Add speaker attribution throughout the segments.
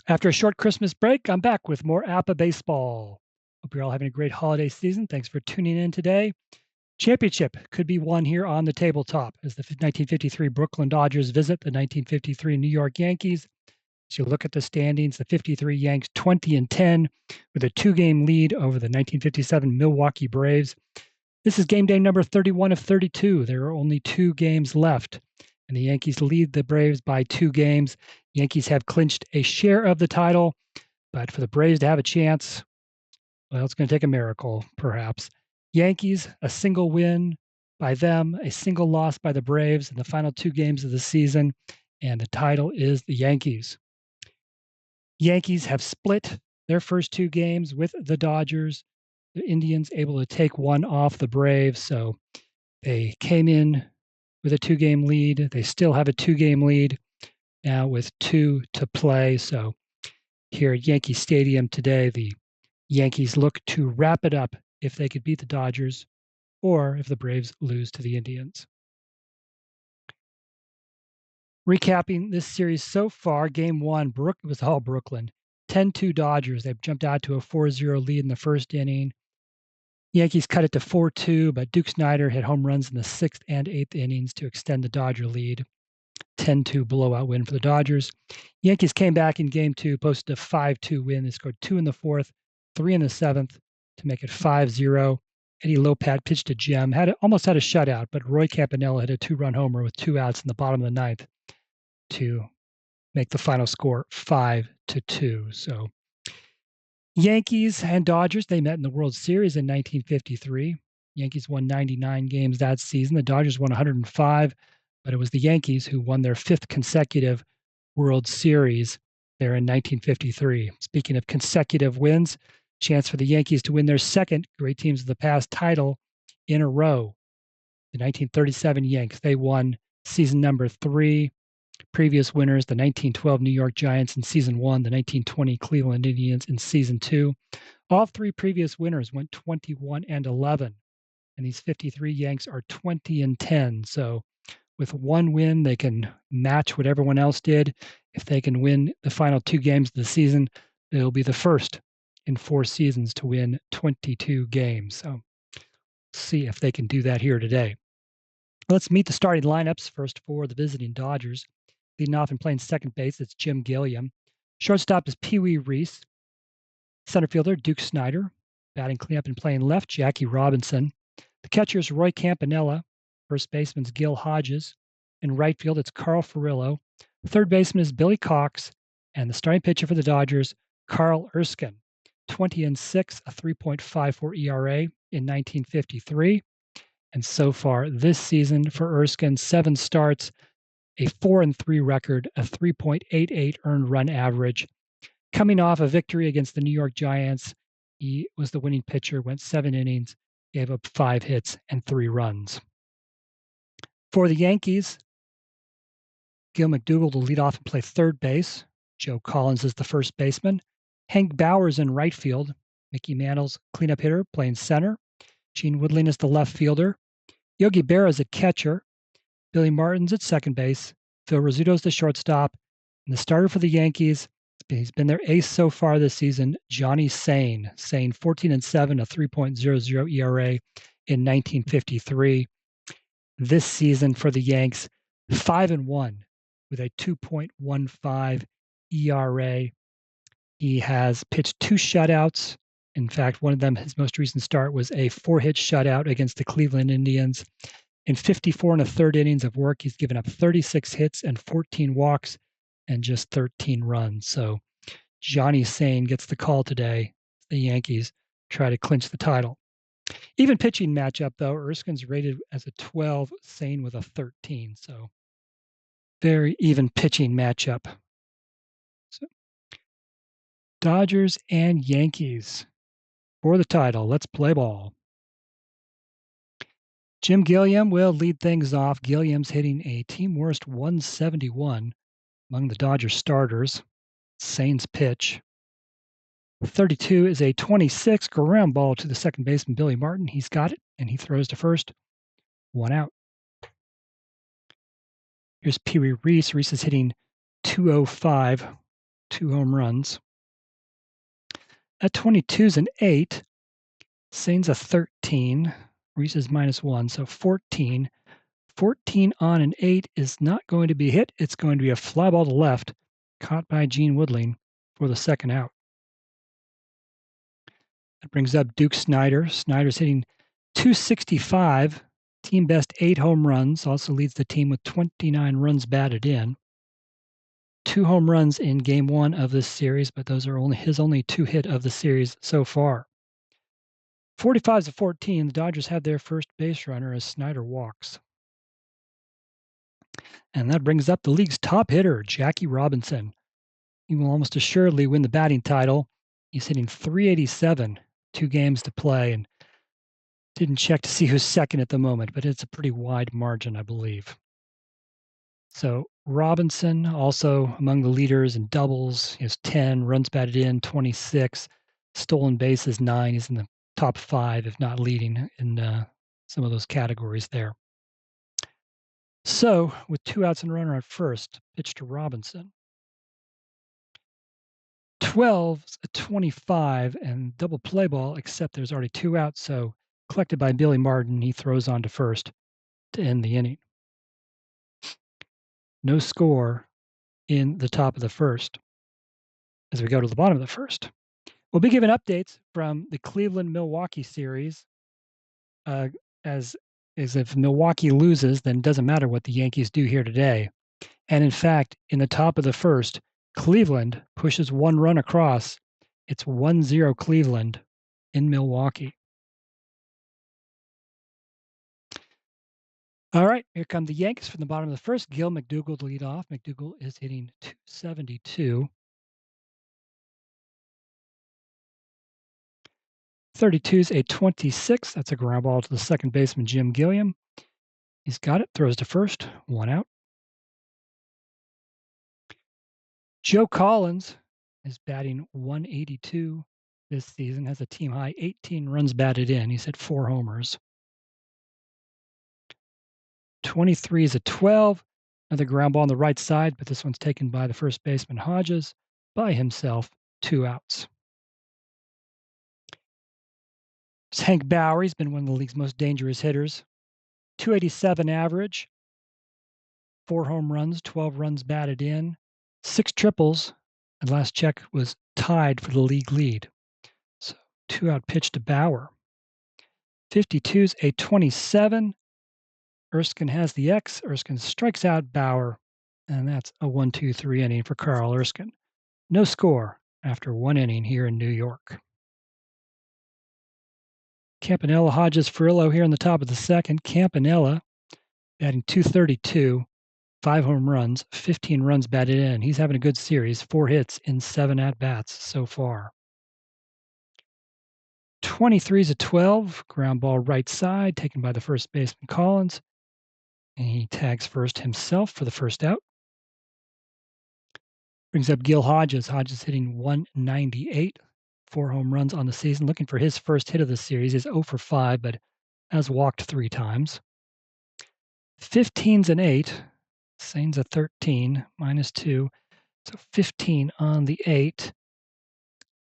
Speaker 1: After a short Christmas break, I'm back with more APBA Baseball. Hope you're all having a great holiday season. Thanks for tuning in today. Championship could be won here on the tabletop as the 1953 Brooklyn Dodgers visit the 1953 New York Yankees. As you look at the standings, the 53 Yanks 20-10 with a 2-game lead over the 1957 Milwaukee Braves. This is game day number 31 of 32. There are only 2 games left, and the Yankees lead the Braves by 2 games. Yankees have clinched a share of the title, but for the Braves to have a chance, well, it's going to take a miracle, perhaps. Yankees, a single win by them, a single loss by the Braves in the final 2 games of the season, and the title is the Yankees. Yankees have split their first 2 games with the Dodgers. The Indians able to take one off the Braves, so they came in with a 2-game lead. They still have a 2-game lead now with 2 to play. So here at Yankee Stadium today, the Yankees look to wrap it up if they could beat the Dodgers or if the Braves lose to the Indians. Recapping this series so far, Game 1, it was all Brooklyn. 10-2 Dodgers. They've jumped out to a 4-0 lead in the first inning. Yankees cut it to 4-2, but Duke Snider hit home runs in the 6th and 8th innings to extend the Dodger lead. 10-2 blowout win for the Dodgers. Yankees came back in Game 2, posted a 5-2 win. They scored 2 in the 4th, 3 in the 7th to make it 5-0. Eddie Lopat pitched a gem, almost had a shutout, but Roy Campanella hit a 2-run homer with 2 outs in the bottom of the 9th to make the final score 5-2. So Yankees and Dodgers, they met in the World Series in 1953. Yankees won 99 games that season. The Dodgers won 105, but it was the Yankees who won their 5th consecutive World Series there in 1953. Speaking of consecutive wins, chance for the Yankees to win their 2nd Great Teams of the Past title in a row. The 1937 Yanks, they won season number 3. Previous winners, the 1912 New York Giants in Season 1, the 1920 Cleveland Indians in Season 2. All 3 previous winners went 21-11, and these 53 Yanks are 20-10. So with 1 win, they can match what everyone else did. If they can win the final 2 games of the season, they'll be the first in 4 seasons to win 22 games. So see if they can do that here today. Let's meet the starting lineups. First for the visiting Dodgers. Leading off and playing second base, it's Jim Gilliam. Shortstop is Pee Wee Reese. Center fielder, Duke Snider. Batting cleanup and playing left, Jackie Robinson. The catcher is Roy Campanella. First baseman's Gil Hodges. In right field, it's Carl Furillo. Third baseman is Billy Cox. And the starting pitcher for the Dodgers, Carl Erskine. 20-6, a 3.54 ERA in 1953. And so far this season for Erskine, 7 starts, a 4-3 record, a 3.88 earned run average. Coming off a victory against the New York Giants, he was the winning pitcher, went 7 innings, gave up 5 hits and 3 runs. For the Yankees, Gil McDougall will lead off and play third base. Joe Collins is the first baseman. Hank Bauer's in right field. Mickey Mantle's cleanup hitter playing center. Gene Woodling is the left fielder. Yogi Berra is a catcher. Billy Martin's at second base. Phil Rizzuto's the shortstop. And the starter for the Yankees, he's been their ace so far this season, Johnny Sain. Sain 14-7, a 3.00 ERA in 1953. This season for the Yanks, 5-1 with a 2.15 ERA. He has pitched 2 shutouts. In fact, one of them, his most recent start, was a 4-hit shutout against the Cleveland Indians. In 54 1/3 innings of work, he's given up 36 hits and 14 walks and just 13 runs. So Johnny Sain gets the call today. The Yankees try to clinch the title. Even pitching matchup, though. Erskine's rated as a 12, Sain with a 13. So very even pitching matchup. So, Dodgers and Yankees for the title. Let's play ball. Jim Gilliam will lead things off. Gilliam's hitting a team worst 171 among the Dodger starters. Sain's pitch. 32 is a 26 ground ball to the second baseman, Billy Martin. He's got it, and he throws to first. 1 out. Here's Pee Wee Reese. Reese is hitting 205 2 home runs. At 22's an 8. Sain's a 13. Reese's -1, so 14. 14 on an 8 is not going to be hit. It's going to be a fly ball to left, caught by Gene Woodling for the second out. That brings up Duke Snider. Snider's hitting .265, team best 8 home runs, also leads the team with 29 runs batted in. 2 home runs in game 1 of this series, but those are his only 2 hit of the series so far. 45-14, the Dodgers have their first base runner as Snider walks. And that brings up the league's top hitter, Jackie Robinson. He will almost assuredly win the batting title. He's hitting .387, 2 games to play, and didn't check to see who's second at the moment, but it's a pretty wide margin, I believe. So Robinson also among the leaders in doubles. He has 10, runs batted in 26, stolen bases 9. He's in the top 5, if not leading in some of those categories there. So with 2 outs and a runner at first, pitch to Robinson. 12's a 25 and double play ball, except there's already 2 outs, so collected by Billy Martin, he throws on to first to end the inning. No score in the top of the first. As we go to the bottom of the first, we'll be given updates from the Cleveland-Milwaukee series. As if Milwaukee loses, then it doesn't matter what the Yankees do here today. And in fact, in the top of the first, Cleveland pushes 1 run across. It's 1-0 Cleveland in Milwaukee. All right, here come the Yankees from the bottom of the first. Gil McDougall to lead off. McDougall is hitting .272. 32's a 26. That's a ground ball to the second baseman, Jim Gilliam. He's got it, throws to first, 1 out. Joe Collins is batting .182 this season, has a team high 18 runs batted in. He's hit 4 homers. 23 is a 12. Another ground ball on the right side, but this one's taken by the first baseman, Hodges, by himself, 2 outs. It's Hank Bauer. He's been one of the league's most dangerous hitters. .287 average, 4 home runs, 12 runs batted in, 6 triples, and last check was tied for the league lead. So 2-out pitch to Bauer. 52's a 27. Erskine has the X. Erskine strikes out Bauer, and that's a 1-2-3 inning for Carl Erskine. No score after 1 inning here in New York. Campanella, Hodges, Furillo here in the top of the second. Campanella batting .232, 5 home runs, 15 runs batted in. He's having a good series, 4 hits in 7 at-bats so far. 23's a 12, ground ball right side, taken by the first baseman Collins. And he tags first himself for the first out. Brings up Gil Hodges. Hodges hitting .198, 4 home runs on the season. Looking for his first hit of the series. He's 0 for 5, but has walked 3 times. 15's an 8. Sain's a 13, -2. So 15 on the 8.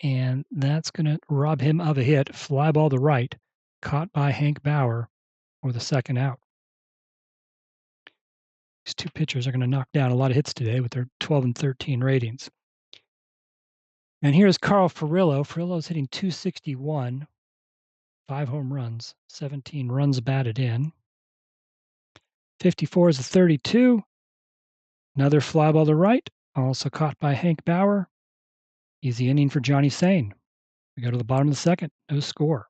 Speaker 1: And that's going to rob him of a hit. Fly ball to right, caught by Hank Bauer for the second out. These 2 pitchers are going to knock down a lot of hits today with their 12 and 13 ratings. And here's Carl Furillo. Furillo's hitting .261, 5 home runs, 17 runs batted in. 54 is a 32. Another fly ball to right, also caught by Hank Bauer. Easy inning for Johnny Sain. We go to the bottom of the second, no score.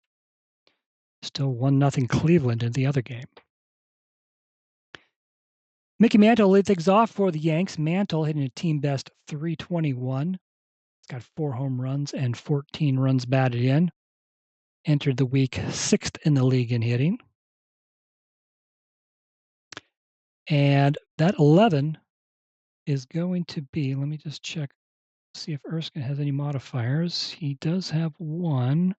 Speaker 1: Still 1-0 Cleveland in the other game. Mickey Mantle leads things off for the Yanks. Mantle hitting a team best .321. He's got 4 home runs and 14 runs batted in. Entered the week 6th in the league in hitting. And that 11 is going to be, let me just check, see if Erskine has any modifiers. He does have 1.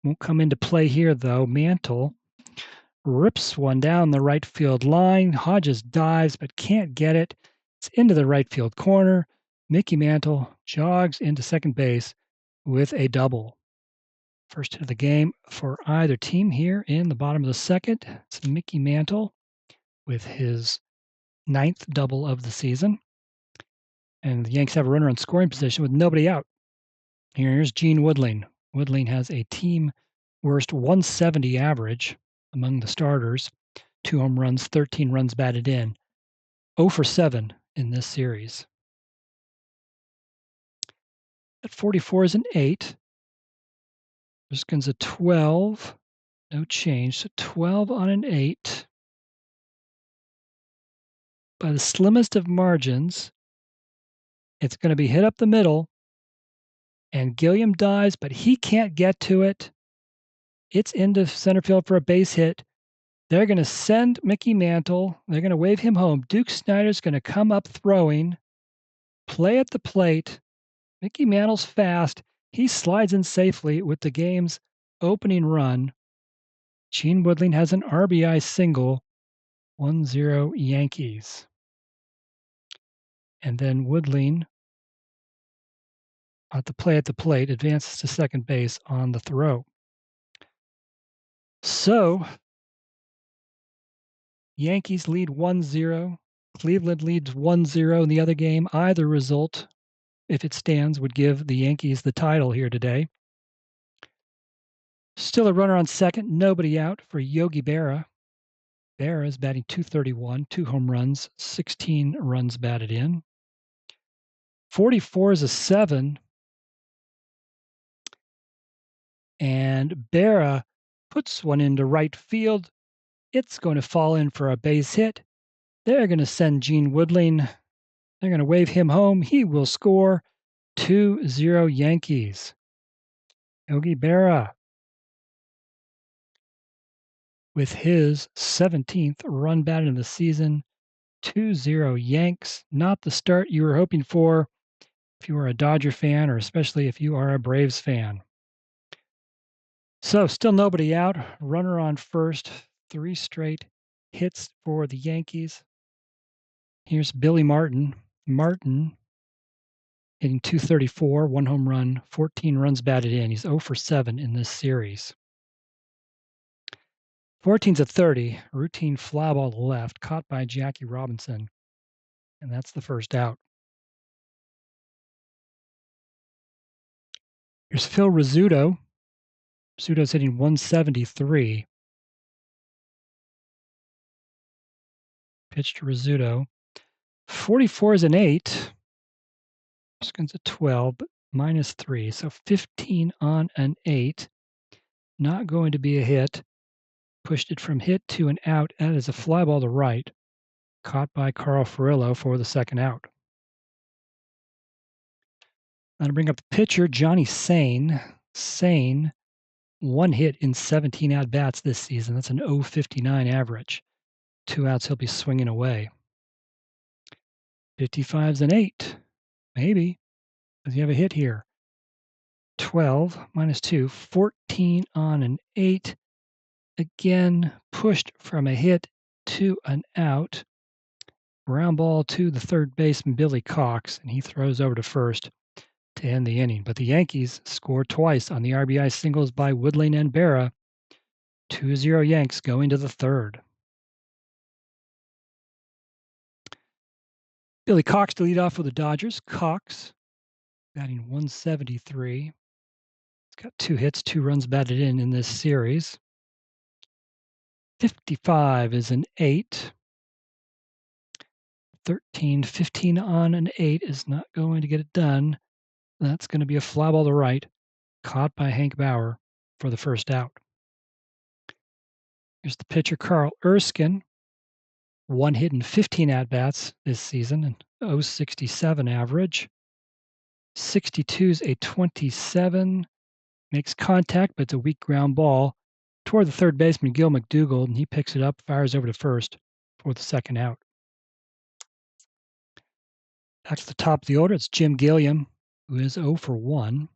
Speaker 1: Won't come into play here, though. Mantle rips one down the right field line. Hodges dives, but can't get it. It's into the right field corner. Mickey Mantle jogs into second base with a double. First hit of the game for either team here in the bottom of the second. It's Mickey Mantle with his 9th double of the season. And the Yanks have a runner in scoring position with nobody out. Here's Gene Woodling. Woodling has a team worst 170 average among the starters. 2 home runs, 13 runs batted in. 0 for 7 in this series. At 44 is an 8. Erskine's a 12. No change. So 12 on an 8. By the slimmest of margins, it's going to be hit up the middle. And Gilliam dives, but he can't get to it. It's into center field for a base hit. They're going to send Mickey Mantle. They're going to wave him home. Duke Snider's going to come up throwing, play at the plate. Mickey Mantle's fast. He slides in safely with the game's opening run. Gene Woodling has an RBI single, 1-0 Yankees. And then Woodling at the plate advances to second base on the throw. So Yankees lead 1-0. Cleveland leads 1-0 in the other game. Either result, if it stands, would give the Yankees the title here today. Still a runner on second, nobody out for Yogi Berra. Berra is batting .231, 2 home runs, 16 runs batted in. 44 is a 7. And Berra puts one into right field. It's going to fall in for a base hit. They're going to send Gene Woodling. They're going to wave him home. He will score. 2-0 Yankees. Yogi Berra with his 17th run batted in the season. 2-0 Yanks. Not the start you were hoping for if you are a Dodger fan, or especially if you are a Braves fan. So still nobody out. Runner on first. 3 straight hits for the Yankees. Here's Billy Martin. Martin hitting .234, 1 home run, 14 runs batted in. He's 0 for 7 in this series. 14's a 30, routine fly ball to left, caught by Jackie Robinson, and that's the first out. Here's Phil Rizzuto. Rizzuto's hitting .173. Pitch to Rizzuto. 44 is an 8. Erskine's a 12, but -3, so 15 on an 8. Not going to be a hit. Pushed it from hit to an out. That is a fly ball to right. Caught by Carl Furillo for the second out. I'm going to bring up the pitcher, Johnny Sain. Sain, 1 hit in 17 at-bats this season. That's an .059 average. 2 outs, he'll be swinging away. 55's an 8. Maybe. Does he have a hit here? 12 -2, 14 on an 8. Again, pushed from a hit to an out. Ground ball to the third baseman, Billy Cox, and he throws over to first to end the inning. But the Yankees score twice on the RBI singles by Woodling and Berra. 2-0 Yanks going to the third. Billy Cox to lead off for the Dodgers. Cox batting .173. He's got 2 hits, 2 runs batted in this series. 55 is an 8. 15 on an 8 is not going to get it done. That's going to be a fly ball to right, caught by Hank Bauer for the first out. Here's the pitcher, Carl Erskine. 1 hit in 15 at-bats this season, an .067 average. 62's a 27. Makes contact, but it's a weak ground ball toward the third baseman, Gil McDougald, and he picks it up, fires over to first for the second out. Back to the top of the order, it's Jim Gilliam, who is 0 for 1.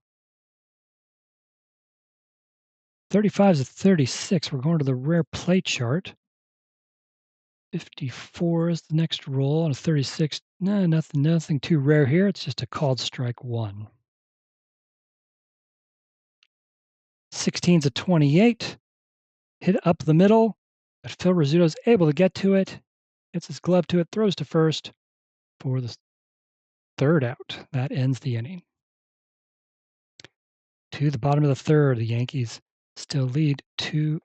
Speaker 1: 35's a 36. We're going to the rare play chart. 54 is the next roll on a 36. No, nothing too rare here. It's just a called strike one. 16's a 28. Hit up the middle, but Phil Rizzuto's able to get to it. Gets his glove to it, throws to first for the third out. That ends the inning. To the bottom of the third, the Yankees still lead 2-0.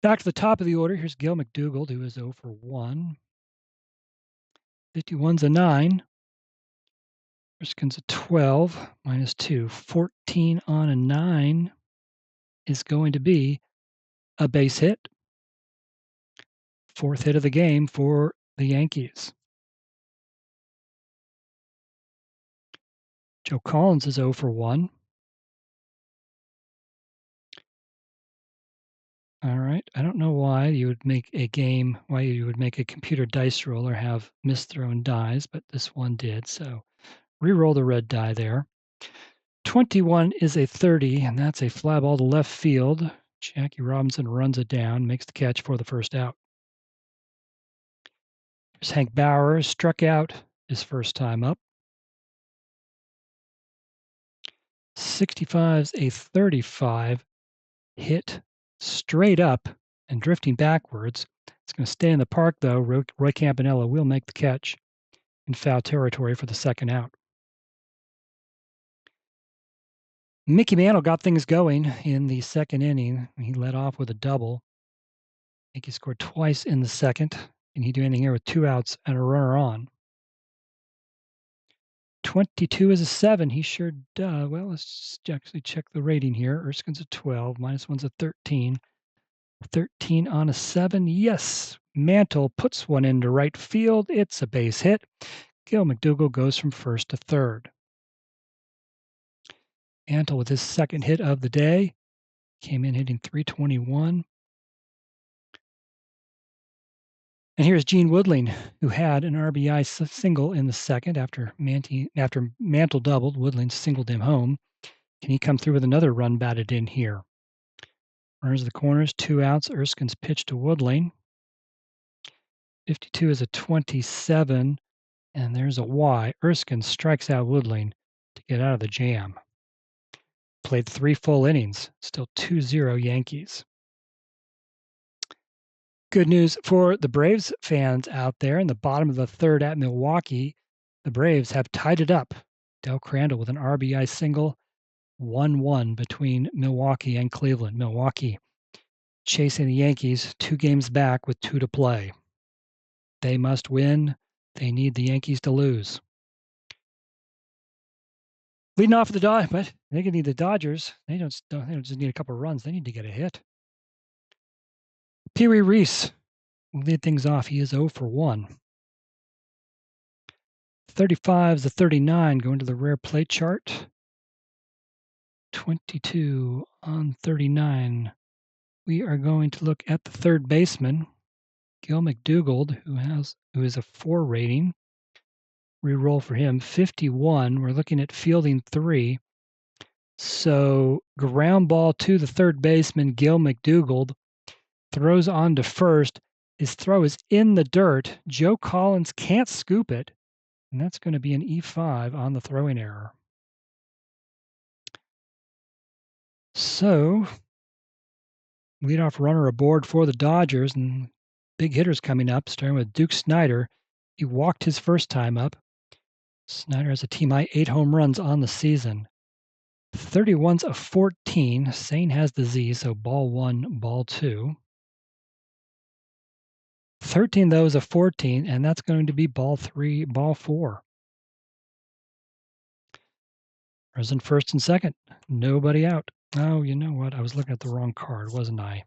Speaker 1: Back to the top of the order, here's Gil McDougald, who is 0 for 1. 51's a 9. Erskine's a 12, minus 2. 14 on a 9 is going to be a base hit. Fourth hit of the game for the Yankees. Joe Collins is 0 for 1. All right. I don't know why you would make a computer dice roll or have misthrown dies, but this one did. So re-roll the red die there. 21 is a 30, and that's a fly ball to left field. Jackie Robinson runs it down, makes the catch for the first out. There's Hank Bauer, struck out his first time up. 65's a 35, hit straight up and drifting backwards. It's going to stay in the park, though. Roy Campanella will make the catch in foul territory for the second out. Mickey Mantle got things going in the second inning. He led off with a double. I think he scored twice in the second. Can he do anything here with 2 outs and a runner on? 22 is a 7. He sure does. Well, let's actually check the rating here. Erskine's a 12. Minus 1's a 13. 13 on a 7. Yes. Mantle puts one into right field. It's a base hit. Gil McDougald goes from first to third. Mantle with his second hit of the day. Came in hitting .321. And here's Gene Woodling, who had an RBI single in the second after Mantle doubled. Woodling singled him home. Can he come through with another run batted in here? Runners the corners, 2 outs. Erskine's pitch to Woodling. 52 is a 27, and there's a Y. Erskine strikes out Woodling to get out of the jam. Played 3 full innings, still 2-0 Yankees. Good news for the Braves fans out there. In the bottom of the third at Milwaukee, the Braves have tied it up. Del Crandall with an RBI single, 1-1 between Milwaukee and Cleveland. Milwaukee chasing the Yankees 2 games back with 2 to play. They must win. They need the Yankees to lose. Leading off the Dodgers, but they need the Dodgers. They don't just need a couple of runs. They need to get a hit. Pee Wee Reese will lead things off. He is 0 for 1. 35's a 39 going to the rare play chart. 22 on 39. We are going to look at the third baseman, Gil McDougald, who is a 4 rating. Reroll for him, 51. We're looking at fielding 3. So ground ball to the third baseman, Gil McDougald, throws on to first. His throw is in the dirt. Joe Collins can't scoop it, and that's going to be an E5 on the throwing error. So leadoff runner aboard for the Dodgers, and big hitters coming up, starting with Duke Snider. He walked his first time up. Snider has a team high 8 home runs on the season. 31's a 14. Sain has the Z, so ball 1, ball 2. 13, though, is a 14, and that's going to be ball 3, ball 4. Runners in first and second. Nobody out. Oh, you know what? I was looking at the wrong card, wasn't I?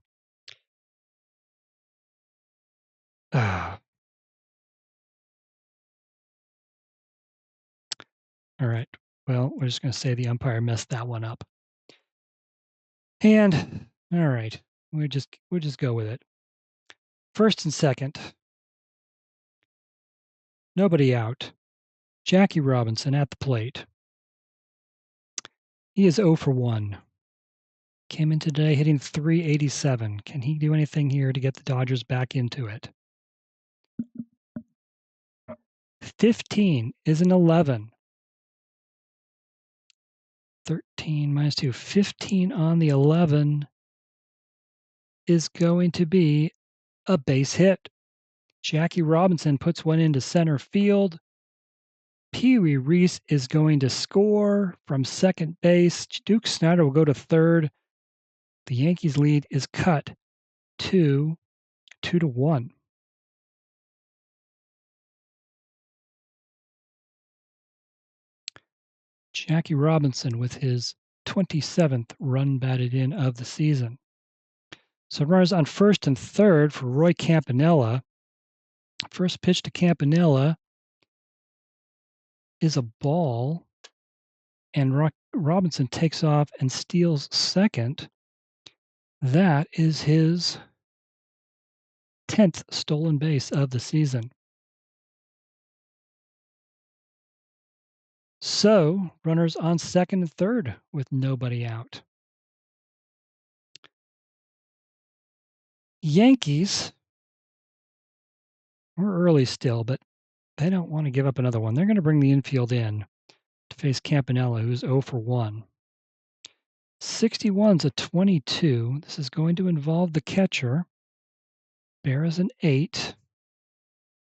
Speaker 1: All right. Well, we're just going to say the umpire messed that one up. And all right, we'll just go with it. First and second. Nobody out. Jackie Robinson at the plate. He is 0 for 1. Came in today hitting .387. Can he do anything here to get the Dodgers back into it? 15 is an 11. 13 minus 2. 15 on the 11 is going to be a base hit. Jackie Robinson puts one into center field. Pee Wee Reese is going to score from second base. Duke Snider will go to third. The Yankees' lead is cut to 2-1. Jackie Robinson with his 27th run batted in of the season. So runners on first and third for Roy Campanella. First pitch to Campanella is a ball, and Robinson takes off and steals second. That is his 10th stolen base of the season. So, runners on second and third with nobody out. Yankees, we're early still, but they don't want to give up another one. They're going to bring the infield in to face Campanella, who's 0 for 1. 61's a 22. This is going to involve the catcher. Bear's an 8.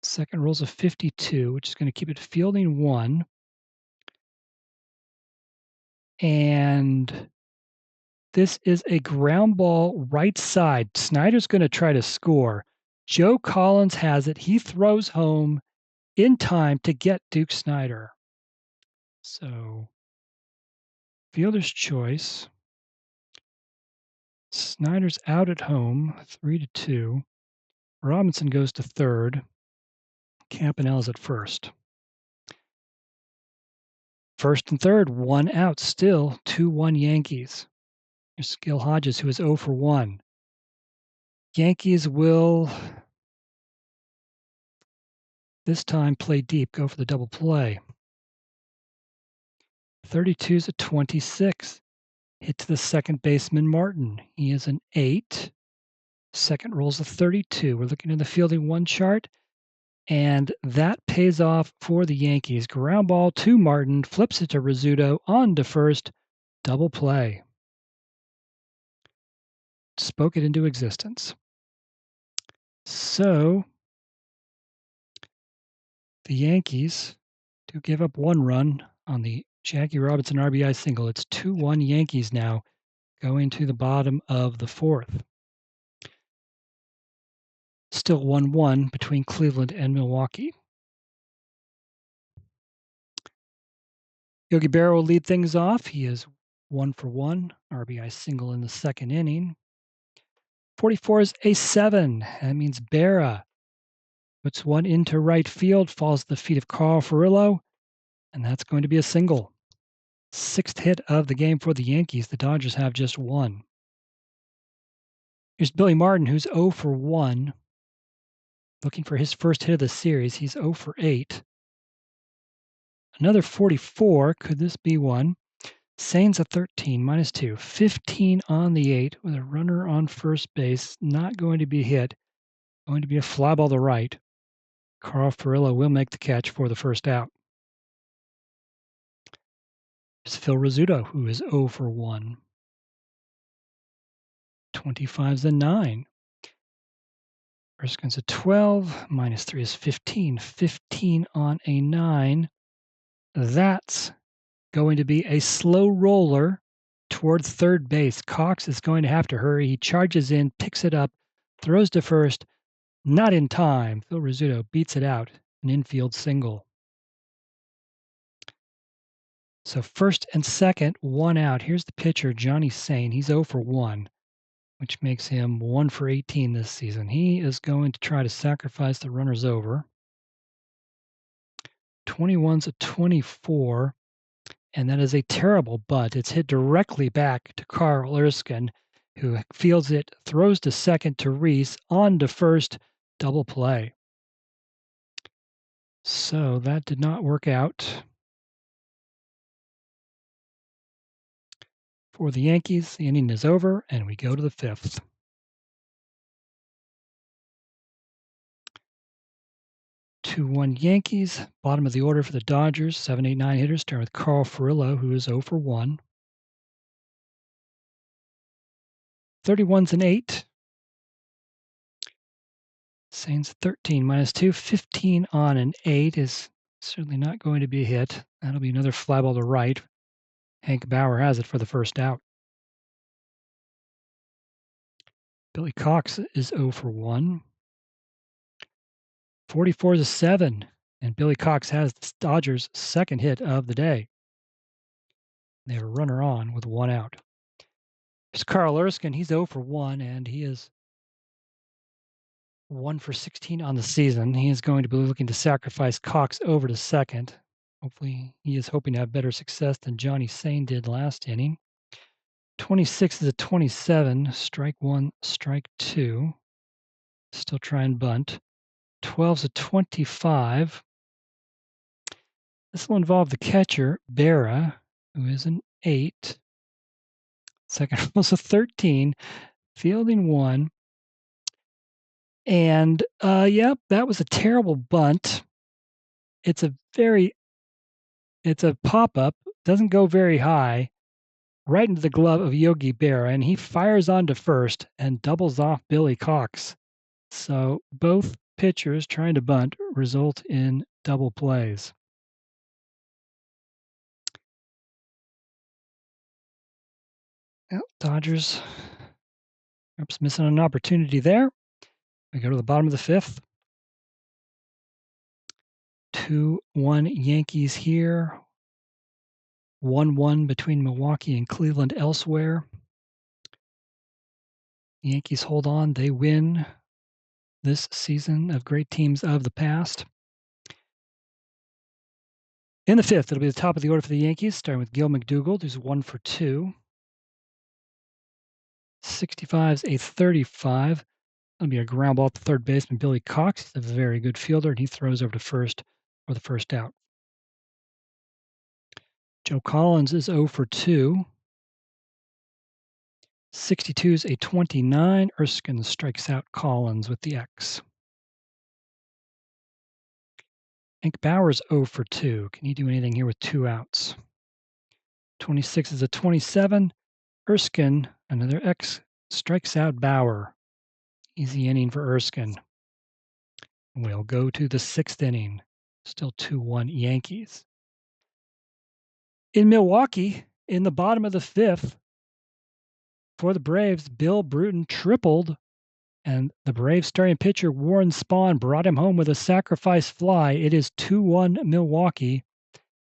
Speaker 1: Second roll's a 52, which is going to keep it fielding 1. And this is a ground ball right side. Snyder's going to try to score. Joe Collins has it. He throws home in time to get Duke Snider. So, fielder's choice. Snyder's out at home, 3-2. Robinson goes to third. Campanella's at first. First and third, one out still, 2-1 Yankees. Here's Gil Hodges, who is 0 for 1. Yankees will this time play deep, go for the double play. 32's a 26. Hit to the second baseman, Martin. He is an 8. Second roll's a 32. We're looking at the fielding 1 chart, and that pays off for the Yankees. Ground ball to Martin, flips it to Rizzuto, on to first, double play. Spoke it into existence. So, the Yankees do give up 1 run on the Jackie Robinson RBI single. It's 2-1 Yankees now, going to the bottom of the 4th. Still 1-1 between Cleveland and Milwaukee. Yogi Berra will lead things off. He is 1 for 1, RBI single in the second inning. 44 is a 7. That means Berra puts one into right field, falls at the feet of Carl Furillo, and that's going to be a single. 6th hit of the game for the Yankees. The Dodgers have just 1. Here's Billy Martin, who's 0 for 1. Looking for his first hit of the series. He's 0 for 8. Another 44. Could this be one? Sain's a 13, minus 2. 15 on the 8 with a runner on first base. Not going to be hit. Going to be a fly ball to right. Carl Furillo will make the catch for the first out. It's Phil Rizzuto, who is 0 for 1. 25's a 9. Erskine's a 12. Minus 3 is 15. 15 on a 9. That's going to be a slow roller toward third base. Cox is going to have to hurry. He charges in, picks it up, throws to first. Not in time. Phil Rizzuto beats it out. An infield single. So first and second, 1 out. Here's the pitcher, Johnny Sain. He's 0 for 1, which makes him 1 for 18 this season. He is going to try to sacrifice the runners over. 21's a 24, and that is a terrible bunt. It's hit directly back to Carl Erskine, who fields it, throws to second to Reese, on to first, double play. So that did not work out. For the Yankees, the inning is over, and we go to the fifth. 2-1 Yankees. Bottom of the order for the Dodgers. 7, 8, 9 hitters. Start with Carl Furillo, who is 0 for 1. 31's an 8. Sain's 13 -2. 15 on an 8 is certainly not going to be a hit. That'll be another fly ball to right. Hank Bauer has it for the first out. Billy Cox is 0 for 1. 44 is a 7, and Billy Cox has the Dodgers' second hit of the day. They have a runner on with 1 out. There's Carl Erskine. He's 0 for 1, and he is 1 for 16 on the season. He is going to be looking to sacrifice Cox over to second. Hopefully, he is hoping to have better success than Johnny Sain did last inning. 26 is a 27. Strike 1, strike 2. Still try and bunt. 12's a 25. This will involve the catcher, Berra, who is an 8. Second was a 13. Fielding 1. And, that was a terrible bunt. It's a pop-up, doesn't go very high, right into the glove of Yogi Berra, and he fires onto first and doubles off Billy Cox. So both pitchers trying to bunt result in double plays. Well, Dodgers perhaps missing an opportunity there. We go to the bottom of the fifth. 2-1 Yankees here. 1-1 between Milwaukee and Cleveland elsewhere. The Yankees hold on. They win this season of great teams of the past. In the fifth, it'll be the top of the order for the Yankees, starting with Gil McDougald, who's 1 for 2. 65's a 35. That'll be a ground ball to third baseman Billy Cox. He's a very good fielder, and he throws over to first for the first out. Joe Collins is 0 for 2. 62's a 29. Erskine strikes out Collins with the X. Hank Bauer's 0 for 2. Can he do anything here with 2 outs? 26 is a 27. Erskine, another X, strikes out Bauer. Easy inning for Erskine. We'll go to the 6th inning. Still 2-1 Yankees. In Milwaukee, in the bottom of the 5th, for the Braves, Bill Bruton tripled, and the Braves starting pitcher Warren Spahn brought him home with a sacrifice fly. It is 2-1 Milwaukee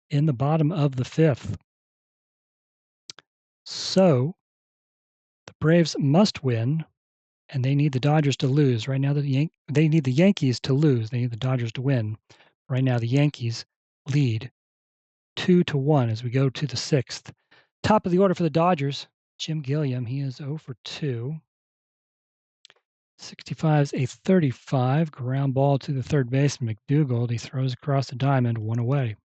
Speaker 1: in the bottom of the 5th. So the Braves must win, and they need the Dodgers to lose. Right now, they need the Yankees to lose. They need the Dodgers to win. Right now, the Yankees lead 2-1 as we go to the 6th. Top of the order for the Dodgers, Jim Gilliam. He is 0 for 2. 65's a 35. Ground ball to the third baseman, McDougald. He throws across the diamond, 1 away.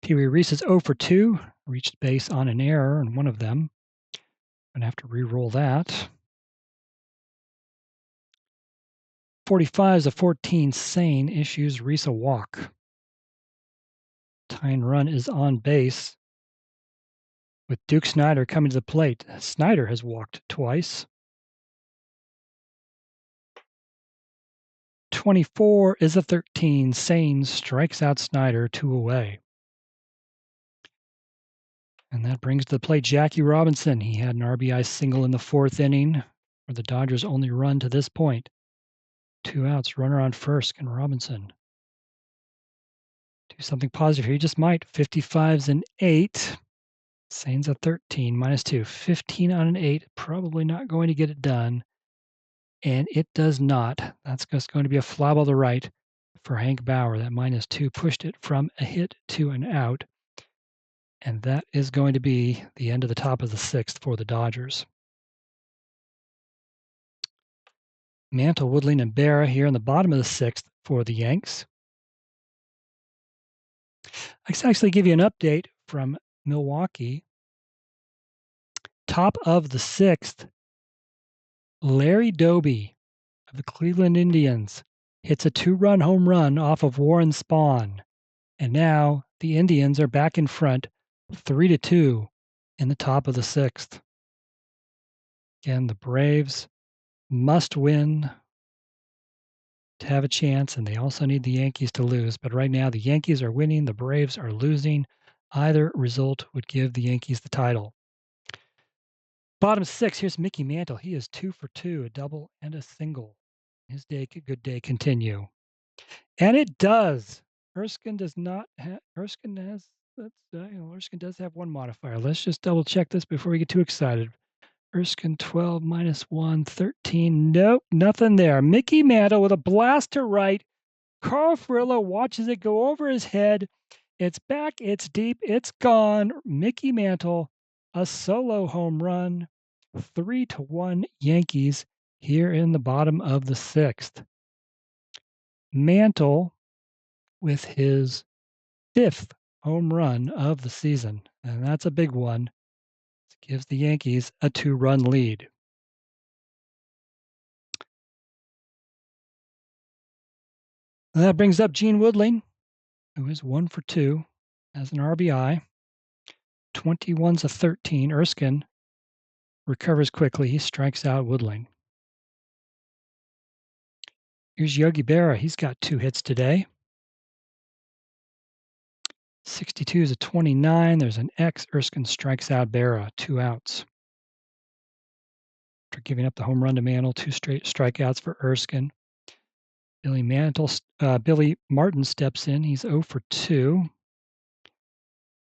Speaker 1: Pee Wee Reese is 0 for 2. Reached base on an error in one of them. Going to have to re-roll that. 45 is a 14. Sain issues Reese a walk. Tying run is on base with Duke Snider coming to the plate. Snider has walked twice. 24 is a 13. Sain strikes out Snider, 2 away. And that brings to the plate Jackie Robinson. He had an RBI single in the 4th inning for the Dodgers' only run to this point. 2 outs, runner on first. Can Robinson do something positive here? He just might. 55's an 8. Sain's a 13, -2. 15 on an 8. Probably not going to get it done. And it does not. That's just going to be a fly ball to right for Hank Bauer. That -2 pushed it from a hit to an out. And that is going to be the end of the top of the 6th for the Dodgers. Mantle, Woodling, and Berra here in the bottom of the 6th for the Yanks. I can actually give you an update from Milwaukee. Top of the sixth, Larry Doby of the Cleveland Indians hits a 2-run home run off of Warren Spahn. And now the Indians are back in front 3-2 in the top of the sixth. Again, the Braves must win to have a chance, and they also need the Yankees to lose. But right now, the Yankees are winning, the Braves are losing. Either result would give the Yankees the title. Bottom six, here's Mickey Mantle. He is 2 for 2, a double and a single. His good day continue. And it does. Erskine does not have, Erskine has, Erskine does have one modifier. Let's just double check this before we get too excited. Erskine 12 minus 1, 13. Nope, nothing there. Mickey Mantle with a blast to right. Carl Furillo watches it go over his head. It's back, it's deep, it's gone. Mickey Mantle, a solo home run. 3-1 Yankees here in the bottom of the sixth. Mantle with his 5th home run of the season, and that's a big one. It gives the Yankees a 2-run lead. That brings up Gene Woodling, who is 1 for 2 as an RBI. 21's a 13. Erskine recovers quickly. He strikes out Woodling. Here's Yogi Berra. He's got 2 hits today. 62 is a 29. There's an X. Erskine strikes out Berra. 2 outs. After giving up the home run to Mantle, 2 straight strikeouts for Erskine. Billy Martin steps in. He's 0 for 2.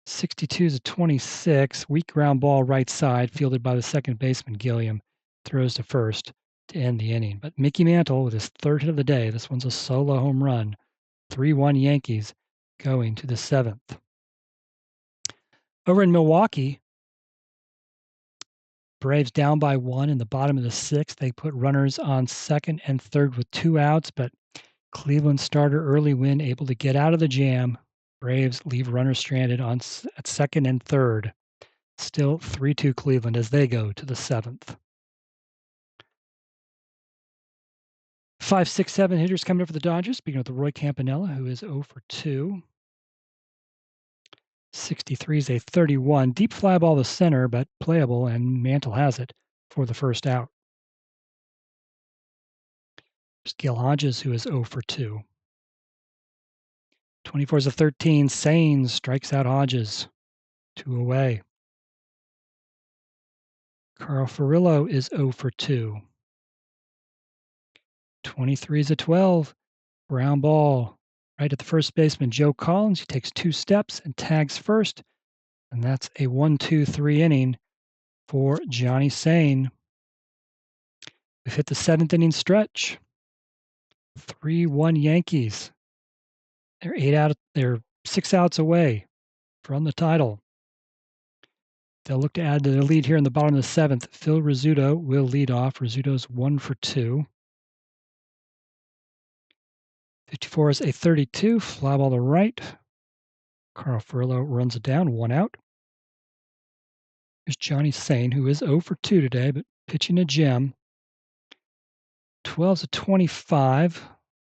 Speaker 1: 62 is a 26. Weak ground ball right side, fielded by the second baseman, Gilliam. Throws to first to end the inning. But Mickey Mantle with his 3rd hit of the day. This one's a solo home run. 3-1 Yankees going to the 7th. Over in Milwaukee, Braves down by 1 in the bottom of the 6th. They put runners on 2nd and 3rd with 2 outs, but Cleveland starter early win, able to get out of the jam. Braves leave runners stranded at 2nd and 3rd. Still 3-2 Cleveland as they go to the 7th. 5, 6, 7 hitters coming up for the Dodgers. Speaking of the Roy Campanella, who is 0 for 2. 63 is a 31. Deep fly ball to center, but playable, and Mantle has it for the first out. There's Gil Hodges, who is 0 for 2. 24 is a 13. Sain strikes out Hodges. 2 away. Carl Furillo is 0 for 2. 23 is a 12. Ground ball right at the first baseman, Joe Collins. He takes 2 steps and tags first. And that's a 1-2-3 inning for Johnny Sain. We've hit the 7th inning stretch. 3-1 Yankees. They're 6 outs away from the title. They'll look to add to their lead here in the bottom of the 7th. Phil Rizzuto will lead off. Rizzuto's 1 for 2. 54 is a 32. Fly ball to right. Carl Furillo runs it down. 1 out. Here's Johnny Sain, who is 0 for 2 today, but pitching a gem. 12's a 25.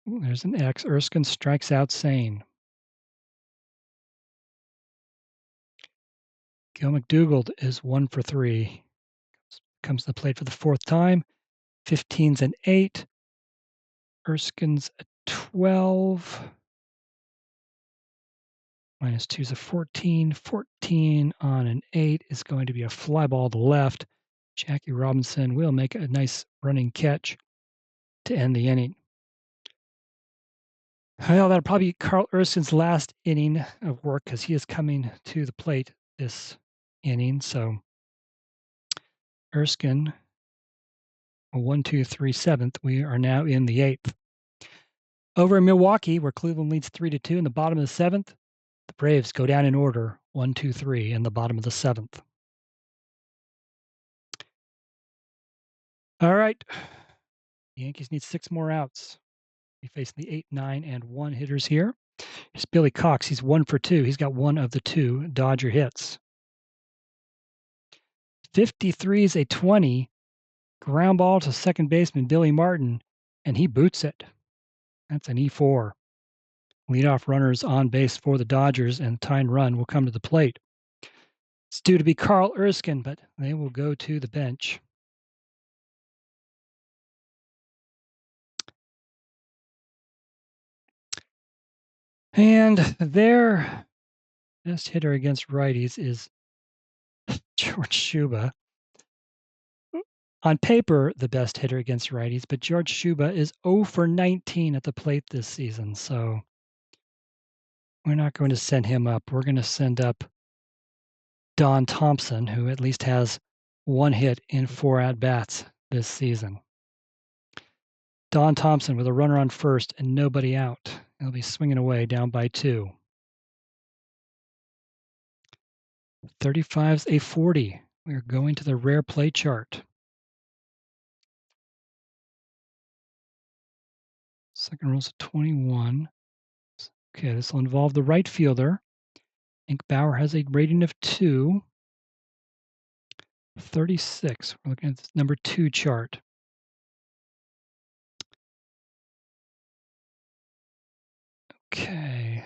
Speaker 1: Ooh, there's an X. Erskine strikes out Sain. Gil McDougald is 1 for 3. Comes to the plate for the 4th time. 15's an 8. Erskine's a 12. Minus 2 is a 14. 14 on an 8 is going to be a fly ball to left. Jackie Robinson will make a nice running catch to end the inning. Well, that'll probably be Carl Erskine's last inning of work because he is coming to the plate this inning. So Erskine, a 1-2-3 7th. We are now in the 8th. Over in Milwaukee, where Cleveland leads 3-2 in the bottom of the 7th, the Braves go down in order 1-2-3 in the bottom of the 7th. All right. The Yankees need 6 more outs. Be facing the 8, 9, and 1 hitters here. Here's Billy Cox. He's 1 for 2. He's got 1 of the 2 Dodger hits. 53 is a 20. Ground ball to second baseman Billy Martin, and he boots it. That's an E4. Leadoff runners on base for the Dodgers, and the tying run will come to the plate. It's due to be Carl Erskine, but they will go to the bench. And their best hitter against righties is George Shuba. On paper, the best hitter against righties, but George Shuba is 0 for 19 at the plate this season, so we're not going to send him up. We're going to send up Don Thompson, who at least has one hit in 4 at-bats this season. Don Thompson with a runner on first and nobody out. He'll be swinging away down by 2. 35's a 40. We're going to the rare play chart. Second roll's a 21. Okay, this will involve the right fielder. Ink Bauer has a rating of 2. 36. We're looking at this number 2 chart. Okay.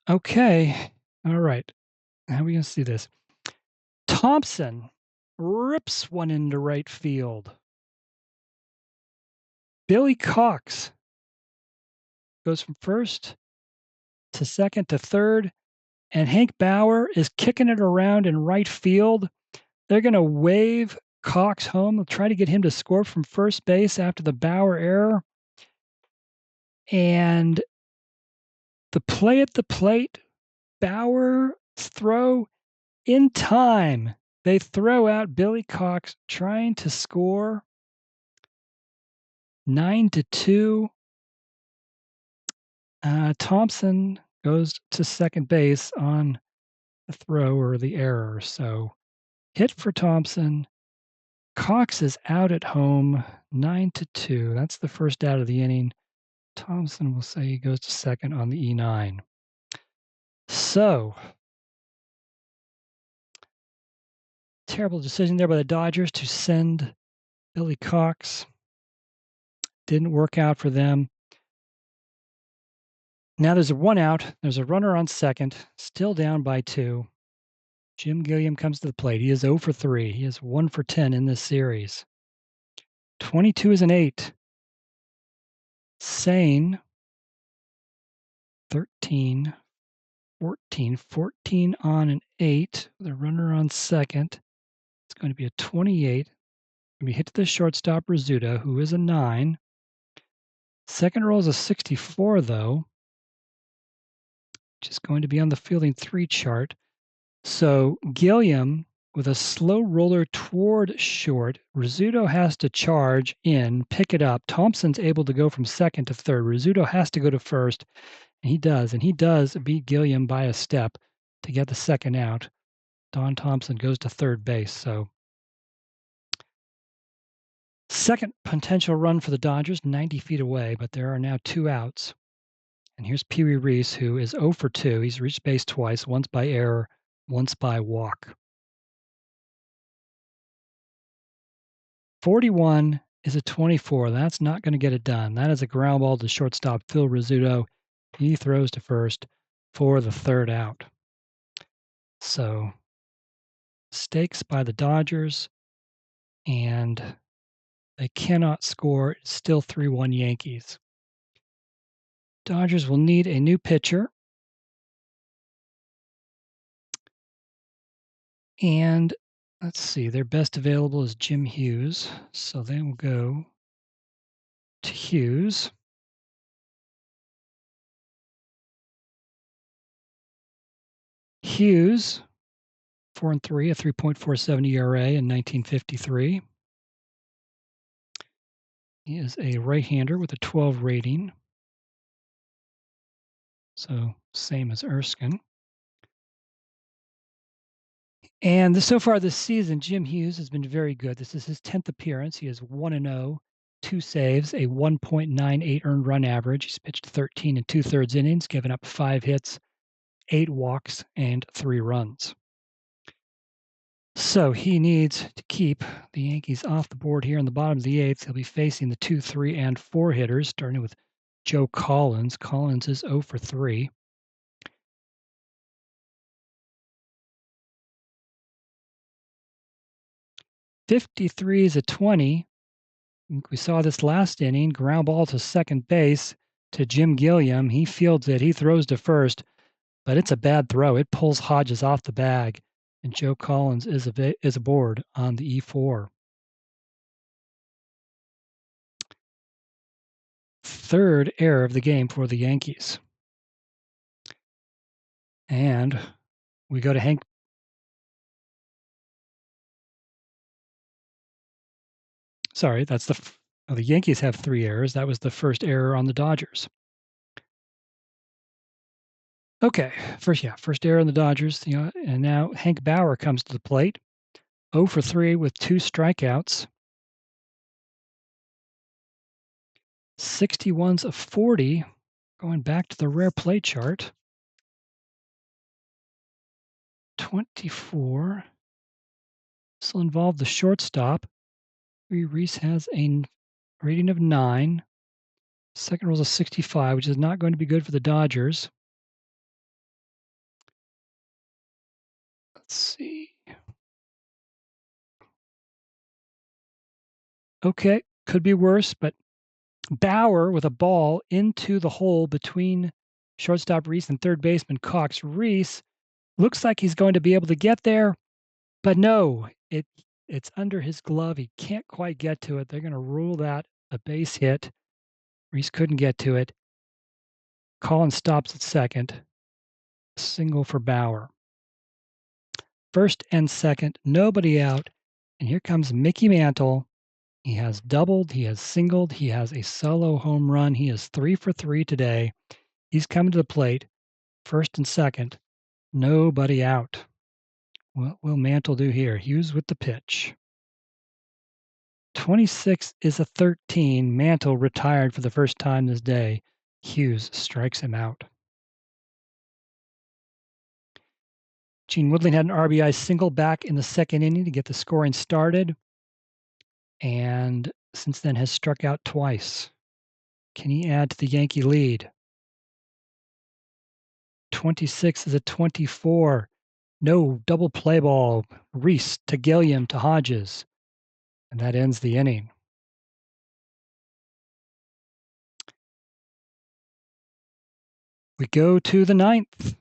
Speaker 1: Okay. All right. How are we going to see this? Thompson rips one into right field. Billy Cox goes from first to second to third, and Hank Bauer is kicking it around in right field. They're going to wave Cox home. They'll try to get him to score from first base after the Bauer error. And the play at the plate, Bauer's throw in time. They throw out Billy Cox trying to score 9-2. Thompson goes to second base on the throw or the error. So hit for Thompson. Cox is out at home, 9-2. That's the first out of the inning. Thompson will say he goes to second on the E9. So, terrible decision there by the Dodgers to send Billy Cox. Didn't work out for them. Now there's a 1 out. There's a runner on second, still down by 2. Jim Gilliam comes to the plate. He is 0 for 3. He is 1 for 10 in this series. 22 is an 8. Sain, 13, 14 on an 8 with a runner on second. It's going to be a 28. Going to be hit to the shortstop, Rizzuto, who is a 9. Second roll is a 64, though, which is going to be on the fielding 3 chart. So Gilliam with a slow roller toward short. Rizzuto has to charge in, pick it up. Thompson's able to go from second to third. Rizzuto has to go to first, and he does. And he does beat Gilliam by a step to get the second out. Don Thompson goes to third base. So second potential run for the Dodgers, 90 feet away, but there are now 2 outs. And here's Pee Wee Reese, who is 0 for 2. He's reached base twice, once by error, once by walk. 41 is a 24. That's not going to get it done. That is a ground ball to shortstop Phil Rizzuto. He throws to first for the third out. So, mistakes by the Dodgers, and they cannot score. It's still 3-1 Yankees. Dodgers will need a new pitcher. And let's see, their best available is Jim Hughes. So they will go to Hughes. Hughes, 4-3, a 3.47 ERA in 1953. He is a right-hander with a 12 rating. So same as Erskine. And so far this season, Jim Hughes has been very good. This is his 10th appearance. He is 1-0 2 saves, a 1.98 earned run average. He's pitched 13 and 2/3 innings, given up 5 hits, 8 walks, and 3 runs. So he needs to keep the Yankees off the board here in the bottom of the 8th. He'll be facing the 2, 3, and 4 hitters, starting with Joe Collins. Collins is 0 for 3. "53 is a 20. We saw this last inning, ground ball to second base to Jim Gilliam. He fields it. He throws to first, but it's a bad throw. It pulls Hodges off the bag, and Joe Collins is aboard on the E4. Third error of the game for the Yankees. And we go to Hank. Sorry, that's the Yankees have 3 errors. That was the first error on the Dodgers. Okay, first error on the Dodgers. And now Hank Bauer comes to the plate, 0 for 3 with 2 strikeouts. 61's a 40. Going back to the rare play chart. 24. This will involve the shortstop. Reese has a rating of 9. Second roll is a 65, which is not going to be good for the Dodgers. Let's see. Okay, could be worse, but Bauer with a ball into the hole between shortstop Reese and third baseman Cox. Reese looks like he's going to be able to get there, but no, it's under his glove. He can't quite get to it. They're going to rule that a base hit. Reese couldn't get to it. Collins stops at second. Single for Bauer. First and second, nobody out. And here comes Mickey Mantle. He has doubled, he has singled, he has a solo home run. He is 3 for 3 today. He's coming to the plate, first and second, nobody out. What will Mantle do here? Hughes with the pitch. 26 is a 13. Mantle retired for the first time this day. Hughes strikes him out. Gene Woodling had an RBI single back in the second inning to get the scoring started, and since then has struck out twice. Can he add to the Yankee lead? 26 is a 24. No, double play ball. Reese to Gilliam to Hodges. And that ends the inning. We go to the 9th.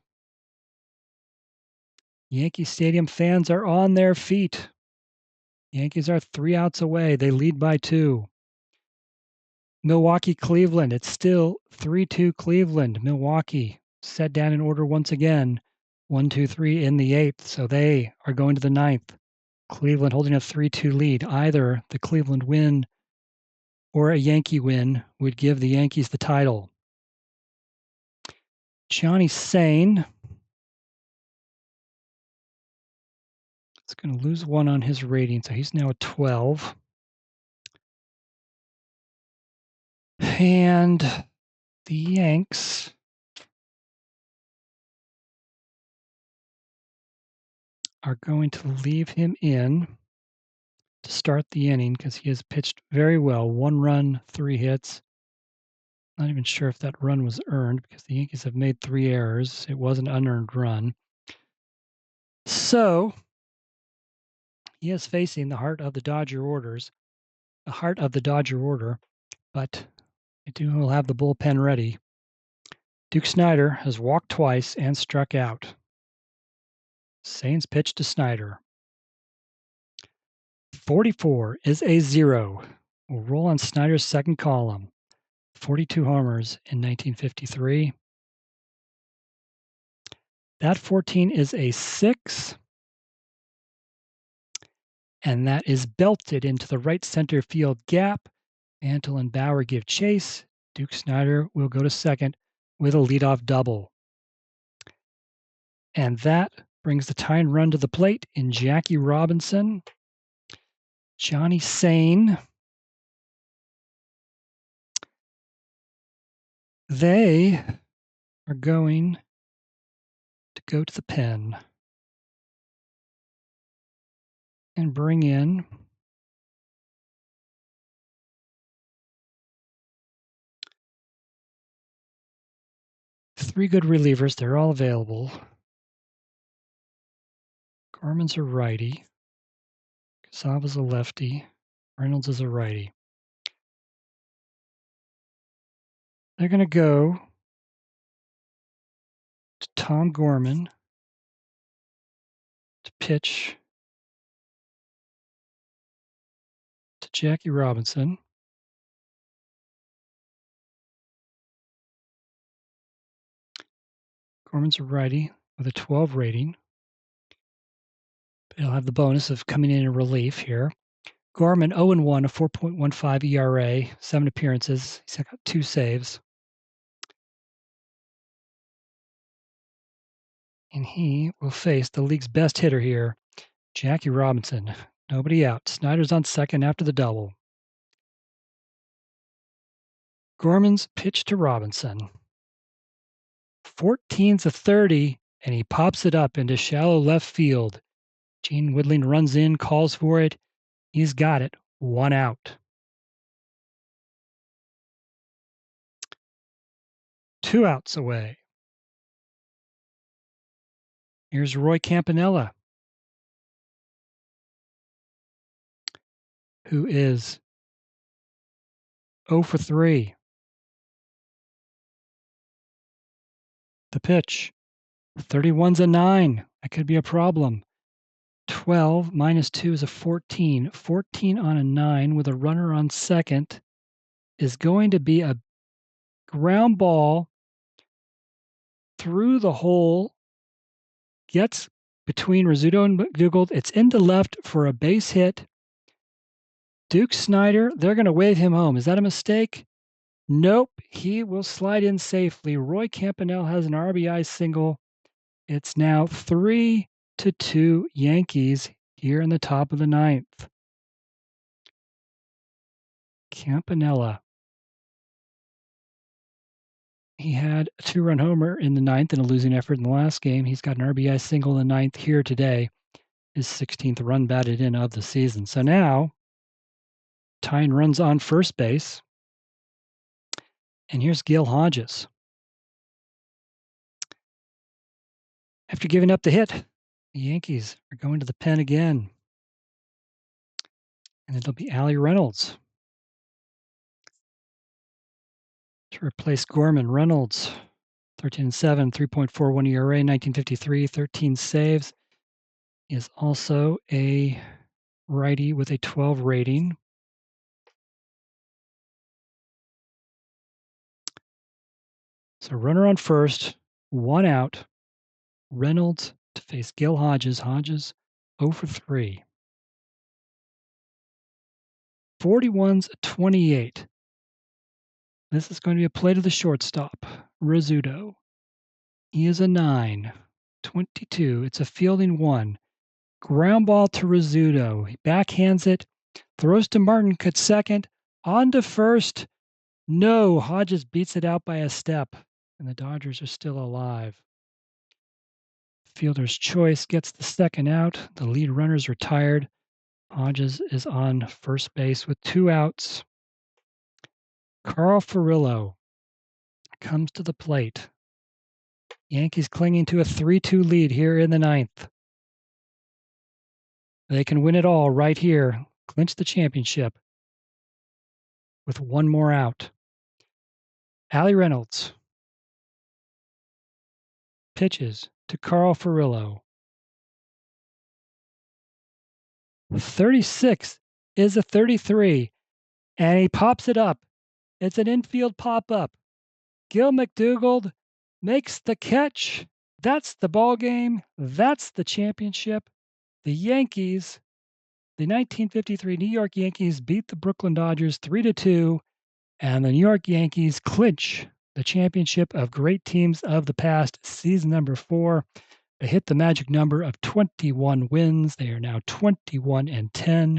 Speaker 1: Yankee Stadium fans are on their feet. Yankees are 3 outs away. They lead by 2. Milwaukee, Cleveland. It's still 3-2 Cleveland. Milwaukee set down in order once again. 1, 2, 3 in the 8th. So they are going to the 9th. Cleveland holding a 3-2 lead. Either the Cleveland win or a Yankee win would give the Yankees the title. Johnny Sain is going to lose 1 on his rating, so he's now a 12. And the Yanks are going to leave him in to start the inning because he has pitched very well. 1 run, 3 hits. Not even sure if that run was earned because the Yankees have made 3 errors. It was an unearned run. So he is facing the heart of the Dodger order, but will have the bullpen ready. Duke Snider has walked twice and struck out. Sain's pitch to Snider. 44 is a 0. We'll roll on Snider's second column. 42 homers in 1953. That 14 is a 6. And that is belted into the right center field gap. Mantle and Bauer give chase. Duke Snider will go to second with a leadoff double. And that brings the tying run to the plate in Jackie Robinson. Johnny Sain They are going to go to the pen and bring in three good relievers. They're all available. Gorman's a righty. Casava's a lefty. Reynolds is a righty. They're going to go to Tom Gorman to pitch to Jackie Robinson. Gorman's a righty with a 12 rating. He'll have the bonus of coming in relief here. Gorman 0-1, a 4.15 ERA, 7 appearances. He's got 2 saves. And he will face the league's best hitter here, Jackie Robinson. Nobody out. Snyder's on second after the double. Gorman's pitch to Robinson. 14-30, and he pops it up into shallow left field. Gene Woodling runs in, calls for it. He's got it. 1 out. 2 outs away. Here's Roy Campanella, who is 0 for 3. The pitch. 31's a 9. That could be a problem. 12 minus 2 is a 14. 14 on a 9 with a runner on second is going to be a ground ball through the hole. Gets between Rizzuto and McDougald. It's into left for a base hit. Duke Snyder, they're going to wave him home. Is that a mistake? Nope. He will slide in safely. Roy Campanella has an RBI single. It's now 3-2 Yankees here in the top of the 9th. Campanella. He had a 2-run homer in the 9th in a losing effort in the last game. He's got an RBI single in the 9th here today. His 16th run batted in of the season. So now, tying runs on first base. And here's Gil Hodges. After giving up the hit, the Yankees are going to the pen again. And it'll be Allie Reynolds to replace Gorman. Reynolds, 13-7, 3.41 ERA, 1953, 13 saves. He is also a righty with a 12 rating. So runner on first, 1 out. Reynolds to face Gil Hodges. Hodges 0 for 3. 41's a 28. This is going to be a play to the shortstop, Rizzuto. He is a 9. 22. It's a fielding 1. Ground ball to Rizzuto. He backhands it. Throws to Martin. Cuts second. On to first. No. Hodges beats it out by a step. And the Dodgers are still alive. Fielder's choice gets the second out. The lead runner's retired. Hodges is on first base with 2 outs. Carl Furillo comes to the plate. Yankees clinging to a 3-2 lead here in the 9th. They can win it all right here, clinch the championship with 1 more out. Allie Reynolds pitches to Carl Furillo. 36 is a 33, and he pops it up. It's an infield pop-up. Gil McDougald makes the catch. That's the ball game. That's the championship. The Yankees, the 1953 New York Yankees, beat the Brooklyn Dodgers 3-2, and the New York Yankees clinch the championship of great teams of the past, season number 4. They hit the magic number of 21 wins. They are now 21-10.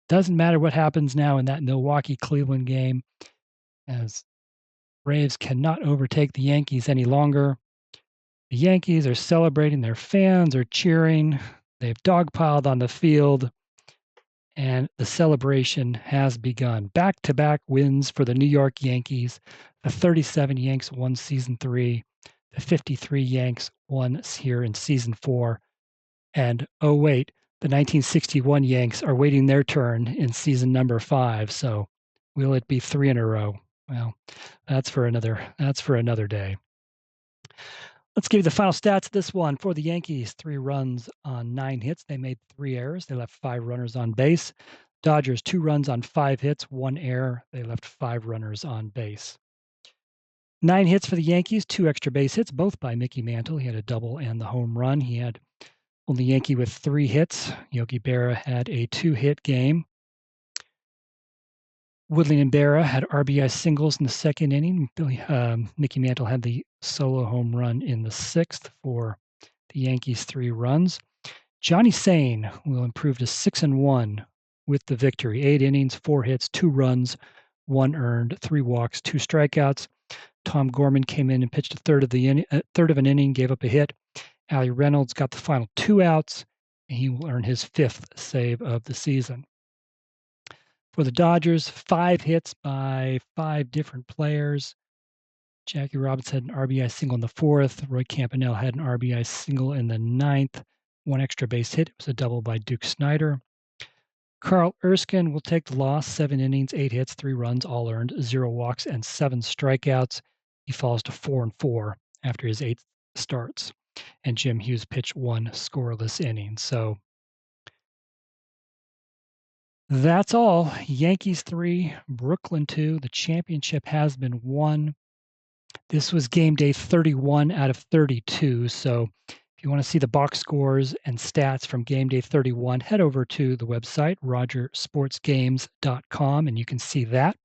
Speaker 1: Doesn't matter what happens now in that Milwaukee-Cleveland game, as Braves cannot overtake the Yankees any longer. The Yankees are celebrating. Their fans are cheering. They've dogpiled on the field, and the celebration has begun. Back-to-back wins for the New York Yankees. The 37 Yanks won Season 3. The 53 Yanks won here in Season 4. And, oh wait, the 1961 Yanks are waiting their turn in Season number 5. So will it be 3 in a row? Well, that's for another day. Let's give you the final stats of this one. For the Yankees, 3 runs on 9 hits. They made 3 errors. They left 5 runners on base. Dodgers, 2 runs on 5 hits, 1 error. They left 5 runners on base. 9 hits for the Yankees, 2 extra base hits, both by Mickey Mantle. He had a double and the home run. He had only Yankee with 3 hits. Yogi Berra had a 2-hit game. Woodley and Berra had RBI singles in the second inning. Mickey Mantle had the solo home run in the 6th for the Yankees' 3 runs. Johnny Sain will improve to 6-1 with the victory. 8 innings, 4 hits, 2 runs, 1 earned, 3 walks, 2 strikeouts. Tom Gorman came in and pitched a third of an inning, gave up a hit. Allie Reynolds got the final 2 outs, and he will earn his 5th save of the season. For the Dodgers, 5 hits by 5 different players. Jackie Robinson had an RBI single in the 4th. Roy Campanella had an RBI single in the 9th. 1 extra base hit. It was a double by Duke Snider. Carl Erskine will take the loss. 7 innings, 8 hits, 3 runs, all earned, 0 walks, and 7 strikeouts. He falls to 4-4 after his 8 starts. And Jim Hughes pitched 1 scoreless inning. So that's all. Yankees 3, Brooklyn 2. The championship has been won. This was game day 31 out of 32. So if you want to see the box scores and stats from game day 31, head over to the website, rogersportsgames.com, and you can see that.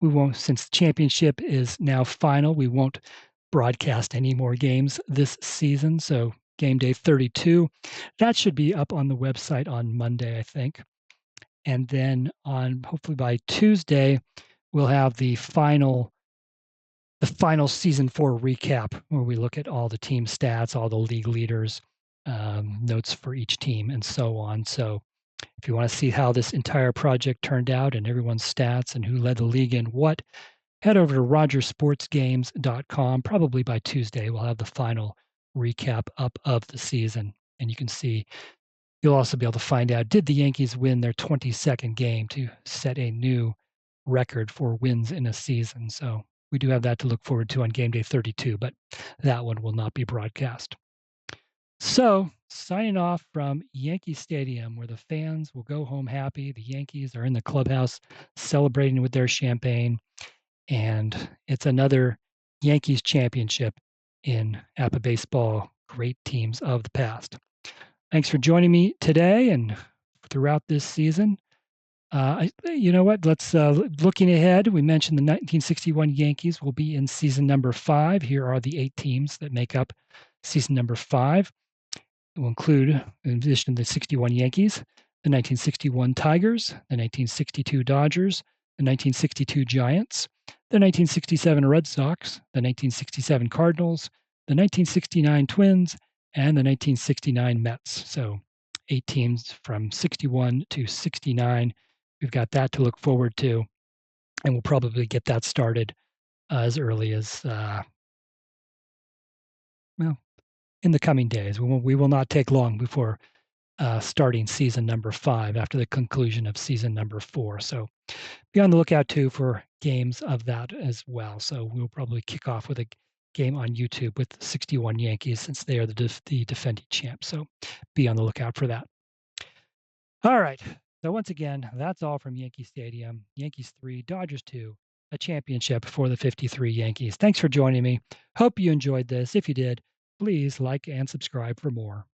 Speaker 1: We won't, since the championship is now final, we won't broadcast any more games this season. So game day 32, that should be up on the website on Monday, I think. And then hopefully by Tuesday, we'll have the final season 4 recap where we look at all the team stats, all the league leaders, notes for each team, and so on. So if you want to see how this entire project turned out and everyone's stats and who led the league in what, head over to rogersportsgames.com. Probably by Tuesday, we'll have the final recap up of the season, and you can see. You'll also be able to find out, did the Yankees win their 22nd game to set a new record for wins in a season? So we do have that to look forward to on game day 32, but that one will not be broadcast. So signing off from Yankee Stadium, where the fans will go home happy. The Yankees are in the clubhouse celebrating with their champagne, and it's another Yankees championship in APBA Baseball Great Teams of the past. Thanks for joining me today and throughout this season. You know what? Let's looking ahead. We mentioned the 1961 Yankees will be in season number 5. Here are the 8 teams that make up season number 5. It will include, in addition to the 61 Yankees, the 1961 Tigers, the 1962 Dodgers, the 1962 Giants, the 1967 Red Sox, the 1967 Cardinals, the 1969 Twins, and the 1969 Mets. So 8 teams from 61 to 69. We've got that to look forward to, and we'll probably get that started as early as, in the coming days. We will not take long before starting season number 5 after the conclusion of season number 4. So be on the lookout too for games of that as well. So we'll probably kick off with a game on YouTube with the 61 Yankees since they are the defending champs. So be on the lookout for that. All right. So once again, that's all from Yankee Stadium. Yankees 3, Dodgers 2, a championship for the 53 Yankees. Thanks for joining me. Hope you enjoyed this. If you did, please like and subscribe for more.